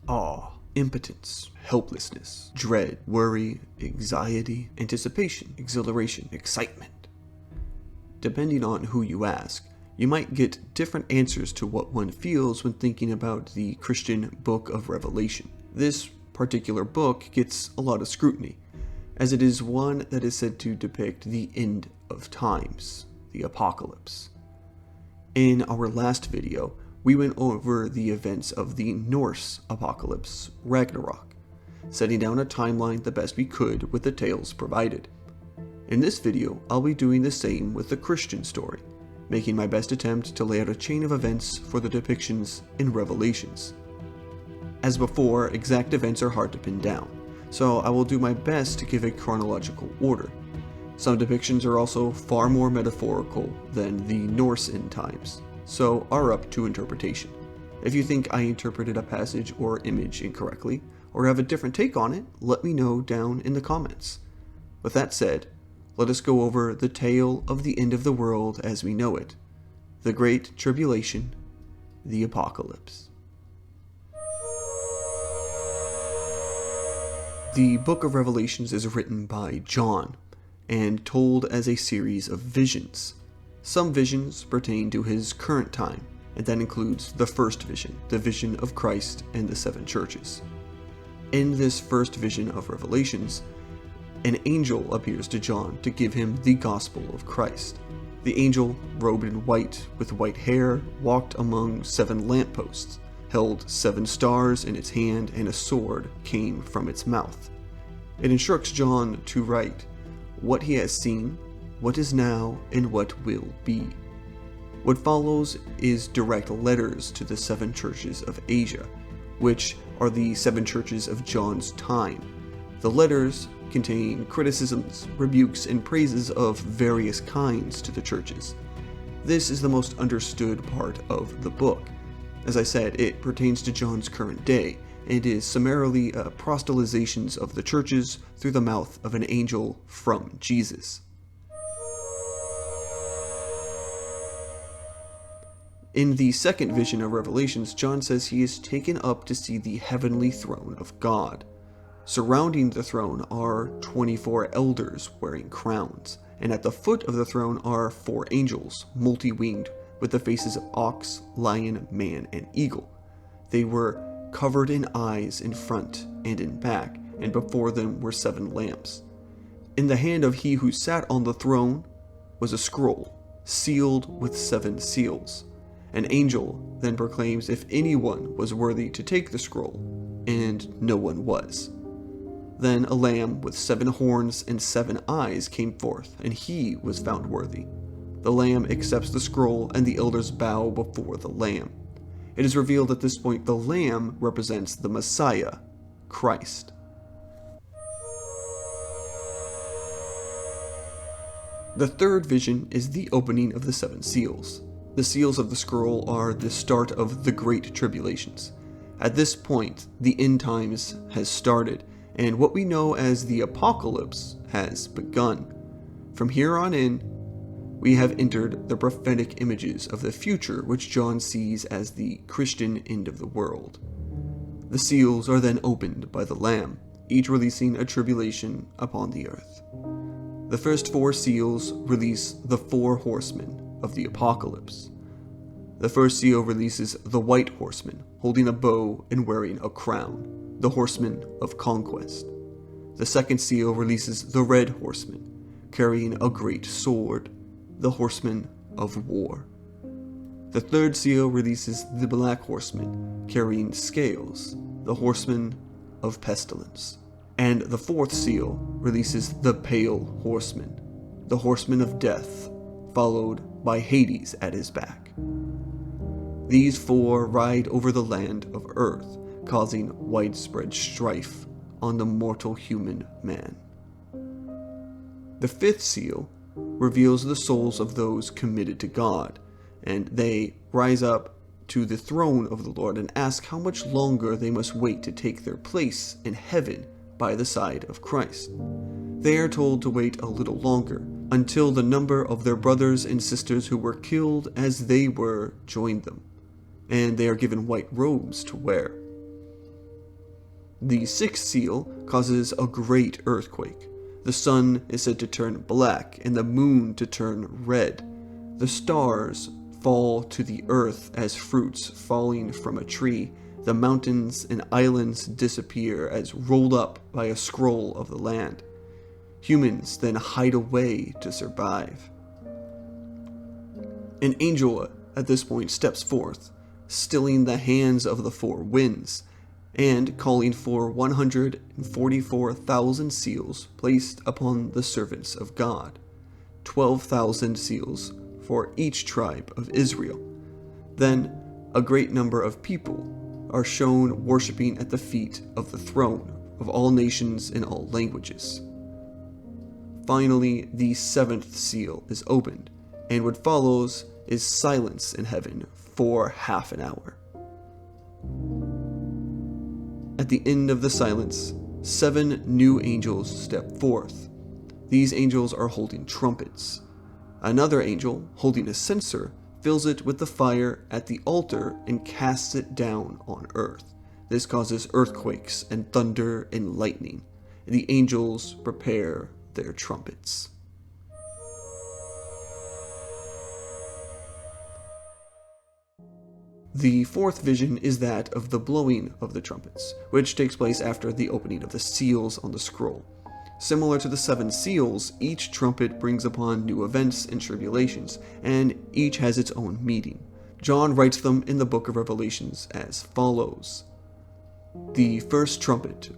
awe, impotence, helplessness, dread, worry, anxiety, anticipation, exhilaration, excitement. Depending on who you ask, you might get different answers to what one feels when thinking about the Christian book of Revelation. This particular book gets a lot of scrutiny, as it is one that is said to depict the end of times, the apocalypse. In our last video, we went over the events of the Norse apocalypse, Ragnarok, setting down a timeline the best we could with the tales provided. In this video, I'll be doing the same with the Christian story, making my best attempt to lay out a chain of events for the depictions in Revelations. As before, exact events are hard to pin down, so I will do my best to give a chronological order. Some depictions are also far more metaphorical than the Norse end times, so are up to interpretation. If you think I interpreted a passage or image incorrectly, or have a different take on it, let me know down in the comments. With that said, let us go over the tale of the end of the world as we know it, the Great Tribulation, the Apocalypse. The Book of Revelations is written by John, and told as a series of visions. Some visions pertain to his current time, and that includes the first vision, the vision of Christ and the seven churches. In this first vision of Revelations, an angel appears to John to give him the gospel of Christ. The angel, robed in white with white hair, walked among 7 lampposts, held 7 stars in its hand, and a sword came from its mouth. It instructs John to write what he has seen, what is now, and what will be. What follows is direct letters to the 7 churches of Asia, which are the 7 churches of John's time. The letters contain criticisms, rebukes, and praises of various kinds to the churches. This is the most understood part of the book. As I said, it pertains to John's current day, and is summarily proselytizations of the churches through the mouth of an angel from Jesus. In the second vision of Revelations, John says he is taken up to see the heavenly throne of God. Surrounding the throne are 24 elders wearing crowns, and at the foot of the throne are 4 angels, multi-winged, with the faces of ox, lion, man, and eagle. They were covered in eyes in front and in back, and before them were 7 lamps. In the hand of he who sat on the throne was a scroll, sealed with 7 seals. An angel then proclaims if anyone was worthy to take the scroll, and no one was. Then a lamb with 7 horns and 7 eyes came forth, and he was found worthy. The lamb accepts the scroll, and the elders bow before the lamb. It is revealed at this point the lamb represents the Messiah, Christ. The third vision is the opening of the 7 seals. The seals of the scroll are the start of the Great Tribulations. At this point, the end times has started, and what we know as the apocalypse has begun. From here on in, we have entered the prophetic images of the future, which John sees as the Christian end of the world. The seals are then opened by the Lamb, each releasing a tribulation upon the earth. The first 4 seals release the 4 horsemen of the apocalypse. The first seal releases the white horseman, holding a bow and wearing a crown, the horseman of conquest. The second seal releases the red horseman, carrying a great sword, the horseman of war. The third seal releases the black horseman, carrying scales, the horseman of pestilence. And the fourth seal releases the pale horseman, the horseman of death, followed by Hades at his back. These 4 ride over the land of earth, causing widespread strife on the mortal human man. The 5th seal reveals the souls of those committed to God, and they rise up to the throne of the Lord and ask how much longer they must wait to take their place in heaven by the side of Christ. They are told to wait a little longer, until the number of their brothers and sisters who were killed as they were joined them, and they are given white robes to wear. The sixth seal causes a great earthquake. The sun is said to turn black and the moon to turn red. The stars fall to the earth as fruits falling from a tree. The mountains and islands disappear as rolled up by a scroll of the land. Humans then hide away to survive. An angel at this point steps forth, stilling the hands of the four winds, and calling for 144,000 seals placed upon the servants of God, 12,000 seals for each tribe of Israel. Then a great number of people are shown worshiping at the feet of the throne of all nations and all languages. Finally, the seventh seal is opened, and what follows is silence in heaven for half an hour. At the end of the silence, 7 new angels step forth. These angels are holding trumpets. Another angel, holding a censer, fills it with the fire at the altar and casts it down on earth. This causes earthquakes and thunder and lightning. The angels prepare their trumpets. The fourth vision is that of the blowing of the trumpets, which takes place after the opening of the seals on the scroll. Similar to the 7 seals, each trumpet brings upon new events and tribulations, and each has its own meaning. John writes them in the book of Revelations as follows. The first trumpet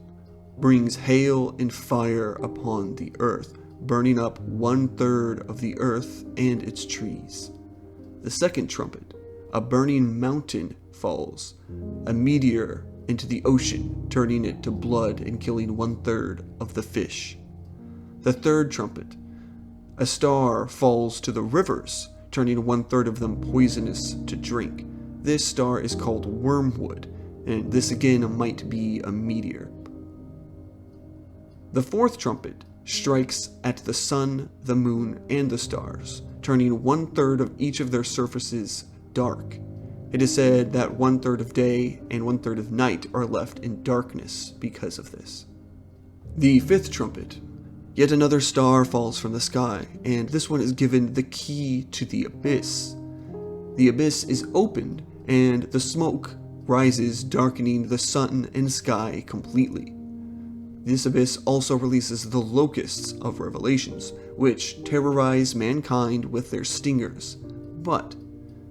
brings hail and fire upon the earth, burning up 1/3 of the earth and its trees. The second trumpet, a burning mountain falls, a meteor into the ocean, turning it to blood and killing 1/3 of the fish. The third trumpet, a star falls to the rivers, turning 1/3 of them poisonous to drink. This star is called wormwood, and this again might be a meteor. The fourth trumpet strikes at the sun, the moon, and the stars, turning 1/3 of each of their surfaces dark. It is said that 1/3 of day and 1/3 of night are left in darkness because of this. The fifth trumpet, yet another star falls from the sky, and this one is given the key to the abyss. The abyss is opened, and the smoke rises, darkening the sun and sky completely. This abyss also releases the locusts of Revelations, which terrorize mankind with their stingers, but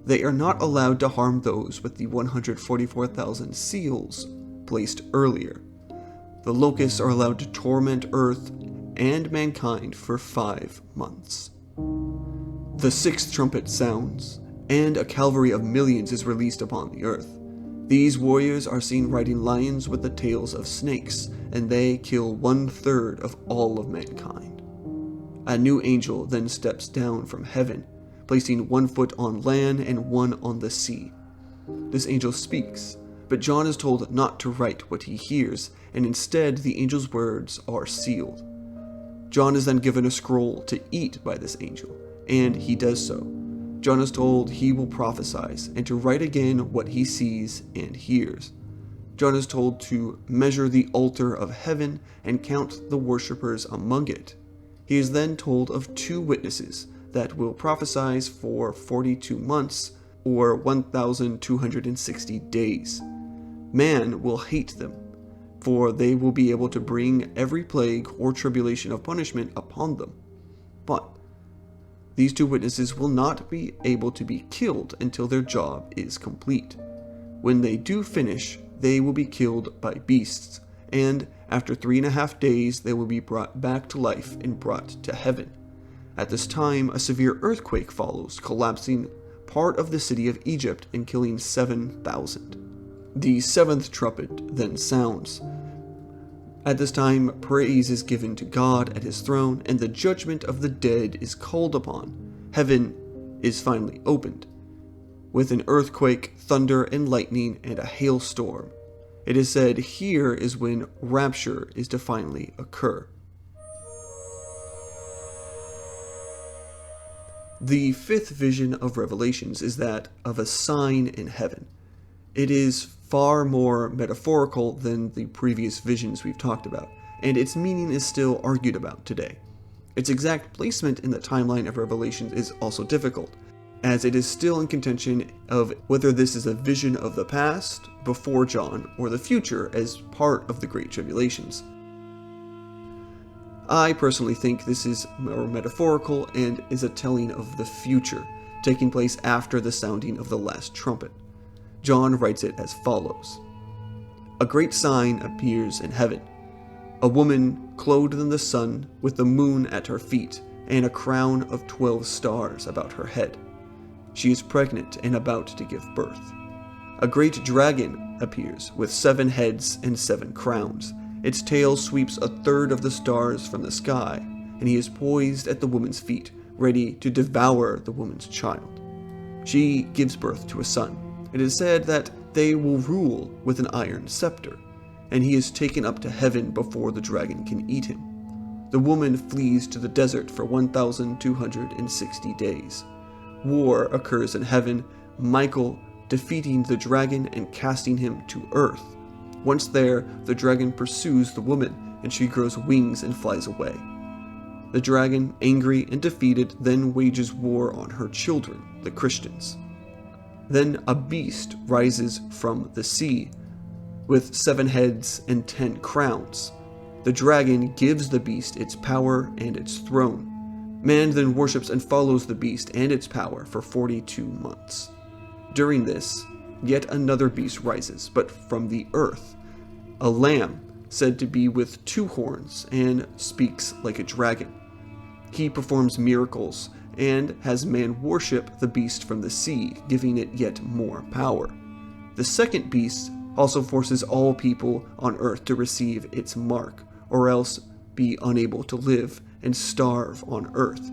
they are not allowed to harm those with the 144,000 seals placed earlier. The locusts are allowed to torment Earth and mankind for 5 months. The sixth trumpet sounds, and a cavalry of millions is released upon the earth. These warriors are seen riding lions with the tails of snakes, and they kill 1/3 of all of mankind. A new angel then steps down from heaven, placing 1 foot on land and 1 on the sea. This angel speaks, but John is told not to write what he hears, and instead the angel's words are sealed. John is then given a scroll to eat by this angel, and he does so. John is told he will prophesy and to write again what he sees and hears. John is told to measure the altar of heaven and count the worshippers among it. He is then told of 2 witnesses that will prophesy for 42 months, or 1,260 days. Man will hate them, for they will be able to bring every plague or tribulation of punishment upon them. But these 2 witnesses will not be able to be killed until their job is complete. When they do finish, they will be killed by beasts, and after 3.5 days they will be brought back to life and brought to heaven. At this time, a severe earthquake follows, collapsing part of the city of Egypt and killing 7,000. The 7th trumpet then sounds. At this time, praise is given to God at his throne, and the judgment of the dead is called upon. Heaven is finally opened, with an earthquake, thunder, and lightning, and a hailstorm. It is said here is when rapture is to finally occur. The 5th vision of Revelations is that of a sign in heaven. It is far more metaphorical than the previous visions we've talked about, and its meaning is still argued about today. Its exact placement in the timeline of Revelations is also difficult, as it is still in contention of whether this is a vision of the past, before John, or the future as part of the Great Tribulations. I personally think this is more metaphorical and is a telling of the future, taking place after the sounding of the last trumpet. John writes it as follows: "A great sign appears in heaven. A woman clothed in the sun, with the moon at her feet, and a crown of 12 stars about her head. She is pregnant and about to give birth. A great dragon appears, with 7 heads and 7 crowns. Its tail sweeps a third of the stars from the sky, and he is poised at the woman's feet, ready to devour the woman's child. She gives birth to a son. It is said that they will rule with an iron scepter, and he is taken up to heaven before the dragon can eat him. The woman flees to the desert for 1,260 days. War occurs in heaven, Michael defeating the dragon and casting him to earth. Once there, the dragon pursues the woman, and she grows wings and flies away. The dragon, angry and defeated, then wages war on her children, the Christians. Then a beast rises from the sea, with 7 heads and 10 crowns. The dragon gives the beast its power and its throne. Man then worships and follows the beast and its power for 42 months. During this, yet another beast rises, but from the earth, a lamb said to be with 2 horns and speaks like a dragon. He performs miracles and has man worship the beast from the sea, giving it yet more power. The second beast also forces all people on earth to receive its mark, or else be unable to live and starve on earth.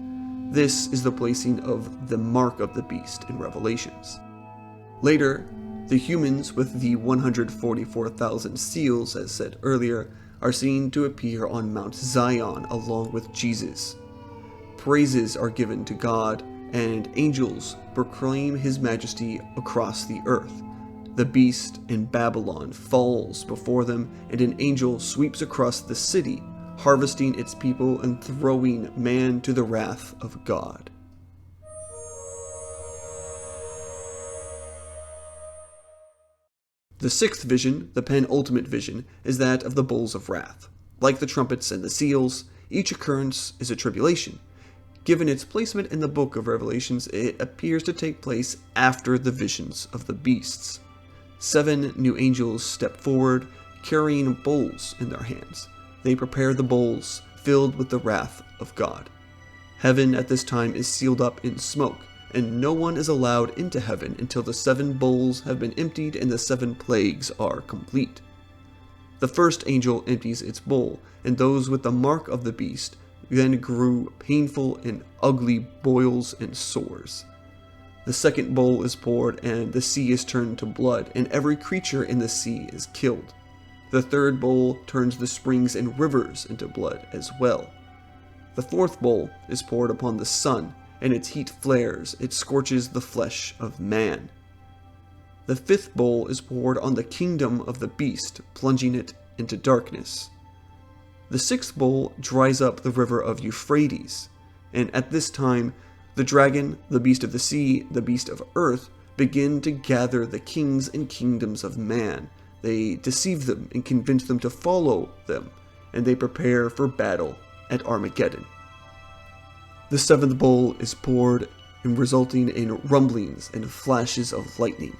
This is the placing of the mark of the beast in Revelations. Later, the humans with the 144,000 seals, as said earlier, are seen to appear on Mount Zion along with Jesus. Praises are given to God, and angels proclaim his majesty across the earth. The beast in Babylon falls before them, and an angel sweeps across the city, harvesting its people and throwing man to the wrath of God. The 6th vision, the penultimate vision, is that of the bowls of wrath. Like the trumpets and the seals, each occurrence is a tribulation. Given its placement in the book of Revelations, it appears to take place after the visions of the beasts. 7 new angels step forward, carrying bowls in their hands. They prepare the bowls filled with the wrath of God. Heaven at this time is sealed up in smoke, and no one is allowed into heaven until the 7 bowls have been emptied and the 7 plagues are complete. The first angel empties its bowl, and those with the mark of the beast then grew painful and ugly boils and sores. The second bowl is poured, and the sea is turned to blood, and every creature in the sea is killed. The third bowl turns the springs and rivers into blood as well. The fourth bowl is poured upon the sun, and its heat flares, it scorches the flesh of man. The fifth bowl is poured on the kingdom of the beast, plunging it into darkness. The sixth bowl dries up the river of Euphrates, and at this time, the dragon, the beast of the sea, the beast of earth, begin to gather the kings and kingdoms of man. They deceive them and convince them to follow them, and they prepare for battle at Armageddon. The seventh bowl is poured, and resulting in rumblings and flashes of lightning.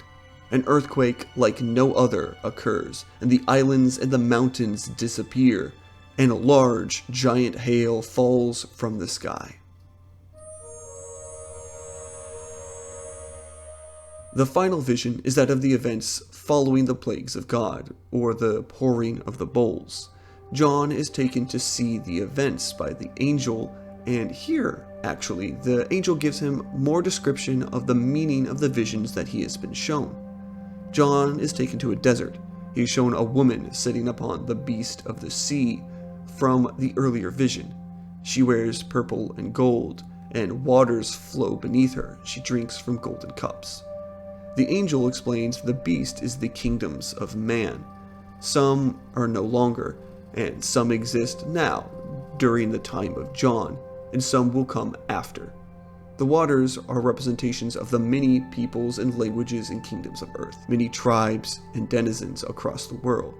An earthquake like no other occurs, and the islands and the mountains disappear, and a large, giant hail falls from the sky. The final vision is that of the events following the plagues of God, or the pouring of the bowls. John is taken to see the events by the angel, and here, actually, the angel gives him more description of the meaning of the visions that he has been shown. John is taken to a desert. He is shown a woman sitting upon the beast of the sea from the earlier vision. She wears purple and gold, and waters flow beneath her. She drinks from golden cups. The angel explains the beast is the kingdoms of man. Some are no longer, and some exist now, during the time of John, and some will come after. The waters are representations of the many peoples and languages and kingdoms of earth, many tribes and denizens across the world.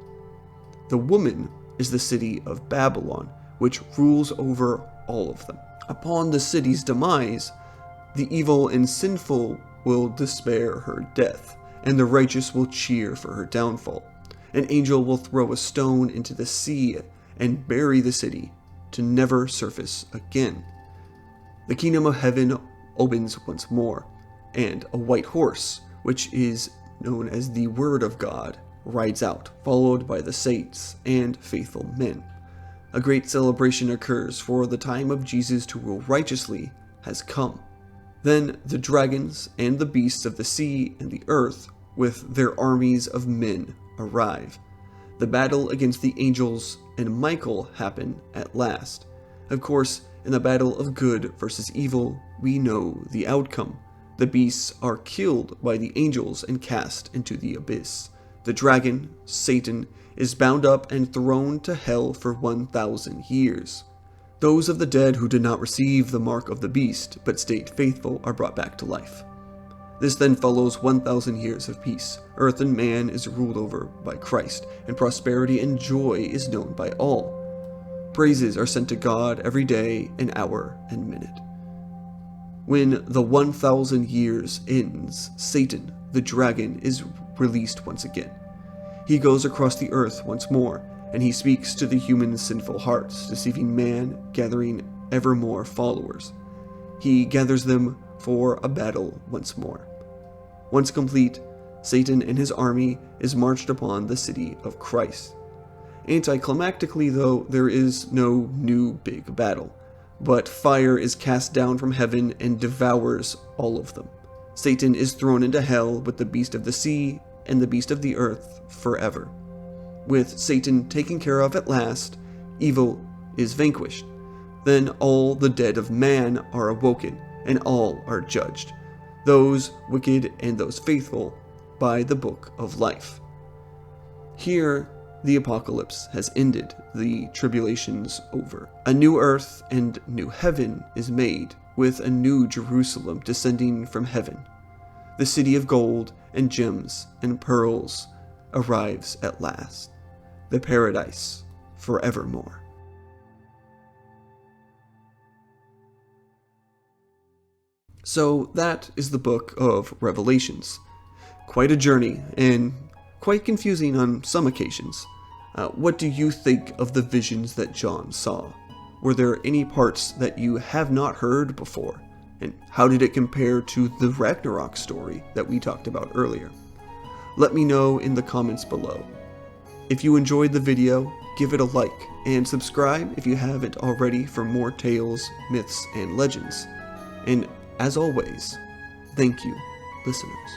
The woman is the city of Babylon, which rules over all of them. Upon the city's demise, the evil and sinful will despair her death, and the righteous will cheer for her downfall. An angel will throw a stone into the sea and bury the city to never surface again. The kingdom of heaven opens once more, and a white horse, which is known as the Word of God, rides out, followed by the saints and faithful men. A great celebration occurs, for the time of Jesus to rule righteously has come. Then the dragons and the beasts of the sea and the earth, with their armies of men, arrive. The battle against the angels and Michael happen at last. Of course, in the battle of good versus evil, we know the outcome. The beasts are killed by the angels and cast into the abyss. The dragon, Satan, is bound up and thrown to hell for 1,000 years. Those of the dead who did not receive the mark of the beast but stayed faithful are brought back to life. This then follows 1,000 years of peace. Earth and man is ruled over by Christ, and prosperity and joy is known by all. Praises are sent to God every day, and hour, and minute. When the 1,000 years ends, Satan, the dragon, is released once again. He goes across the earth once more, and he speaks to the human sinful hearts, deceiving man, gathering ever more followers. He gathers them for a battle once more. Once complete, Satan and his army is marched upon the city of Christ. Anticlimactically, though, there is no new big battle, but fire is cast down from heaven and devours all of them. Satan is thrown into hell with the beast of the sea and the beast of the earth forever. With Satan taken care of at last, evil is vanquished. Then all the dead of man are awoken, and all are judged, those wicked and those faithful, by the book of life. Here, the apocalypse has ended, the tribulations over. A new earth and new heaven is made, with a new Jerusalem descending from heaven. The city of gold and gems and pearls arrives at last, the paradise forevermore. So that is the book of Revelations. Quite a journey, and quite confusing on some occasions. What do you think of the visions that John saw? Were there any parts that you have not heard before? And how did it compare to the Ragnarok story that we talked about earlier? Let me know in the comments below. If you enjoyed the video, give it a like, and subscribe if you haven't already for more tales, myths, and legends. And as always, thank you, listeners.